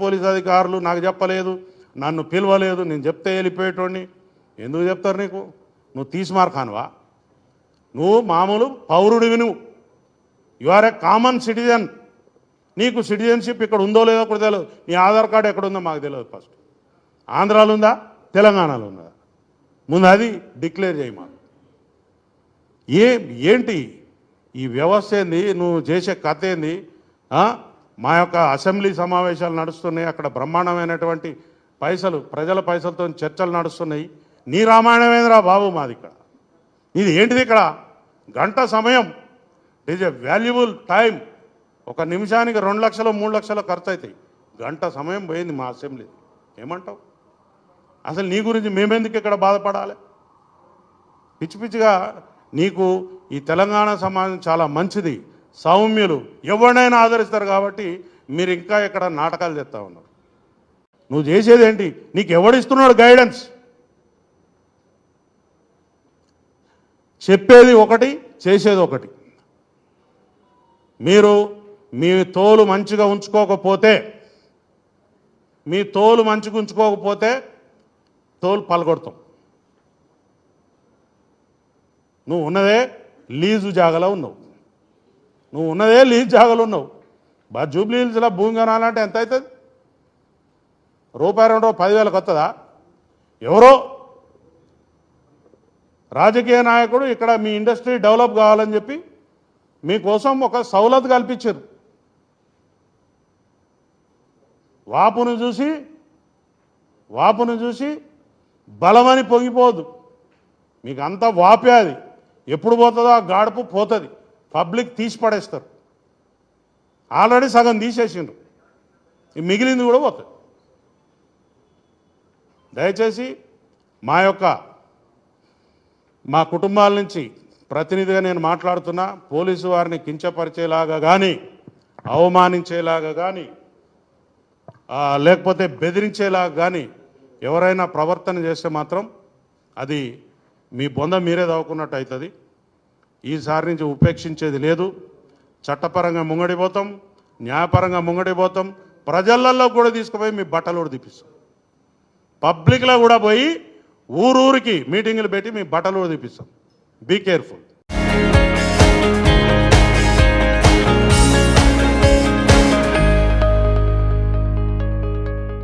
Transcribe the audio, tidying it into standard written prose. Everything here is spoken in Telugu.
పోలీస్ అధికారులు నాకు చెప్పలేదు, నన్ను పిలవలేదు, నేను చెప్తే వెళ్ళిపోయేటోడిని. ఎందుకు చెప్తారు నీకు? నువ్వు తీసిమార్ఖానువా? నువ్వు మామూలు పౌరుడివి, నువ్వు you are a common citizen. నీకు సిటిజన్షిప్ ఇక్కడ ఉందో లేదో కూడా తెలియదు. నీ ఆధార్ కార్డు ఎక్కడుందో మాకు తెలియదు. ఫస్ట్ ఆంధ్రాలో ఉందా, తెలంగాణలో ఉందా? ముందు అది డిక్లేర్ చేయి మాకు. ఏంటి ఈ వ్యవస్థ ఏంది? నువ్వు చేసే కథ ఏంది? మా యొక్క అసెంబ్లీ సమావేశాలు నడుస్తున్నాయి, అక్కడ బ్రహ్మాండమైనటువంటి పైసలు, ప్రజల పైసలతో చర్చలు నడుస్తున్నాయి. నీ రామాయణమేంద్రా బాబు మాది ఇక్కడ? ఇది ఏంటిది? ఇక్కడ గంట సమయం, ఈజ్ ఎ వాల్యుబుల్ టైం. ఒక నిమిషానికి 2 లక్షలు 3 లక్షలు ఖర్చు అవుతాయి. గంట సమయం పోయింది మా అసెంబ్లీ. ఏమంటావు? అసలు నీ గురించి మేమెందుకు ఇక్కడ బాధపడాలి? పిచ్చి పిచ్చిగా నీకు ఈ తెలంగాణ సమాజం చాలా మంచిది, సౌమ్యులు, ఎవరినైనా ఆదరిస్తారు. కాబట్టి మీరు ఇంకా ఇక్కడ నాటకాలు చేస్తూ ఉన్నారు. నువ్వు చేసేది ఏంటి? నీకు ఎవడిస్తున్నాడు గైడెన్స్? చెప్పేది ఒకటి, చేసేది ఒకటి. మీరు మీ తోలు మంచిగా ఉంచుకోకపోతే, తోలు పలగొడతాం. నువ్వు ఉన్నదే లీజు జాగాలో ఉన్నావు. జూబ్లీ హిల్స్లో భూమి కొనాలంటే ఎంత అవుతుంది? రూపాయి 2 10,000 వస్తుందా? ఎవరో రాజకీయ నాయకుడు ఇక్కడ మీ ఇండస్ట్రీ డెవలప్ కావాలని చెప్పి మీకోసం ఒక సౌలత్ కల్పించారు. వాపును చూసి బలమని పొంగిపోదు. మీకు అంతా వాపే. అది ఎప్పుడు పోతుందో ఆ గాడుపు పోతుంది. పబ్లిక్ తీసి పడేస్తారు. ఆల్రెడీ సగం తీసేసిండ్రు, మిగిలింది కూడా పోతుంది. దయచేసి మా కుటుంబాల నుంచి ప్రతినిధిగా నేను మాట్లాడుతున్నా. పోలీసు వారిని కించపరిచేలాగా కానీ, అవమానించేలాగా కానీ, లేకపోతే బెదిరించేలాగా కానీ ఎవరైనా ప్రవర్తన చేస్తే మాత్రం అది మీ బొంద మీరే దాక్కున్నట్టు అవుతుంది. ఈసారి నుంచి ఉపేక్షించేది లేదు. చట్టపరంగా ముంగడిపోతాం, న్యాయపరంగా ముంగడిపోతాం. ప్రజలలో కూడా తీసుకుపోయి మీ బట్టలు కూడా తీపిస్తాం. పబ్లిక్లో కూడా పోయి ఊరూరికి మీటింగులు పెట్టి మీ బట్టలు కూడా తీపిస్తాం. Be careful.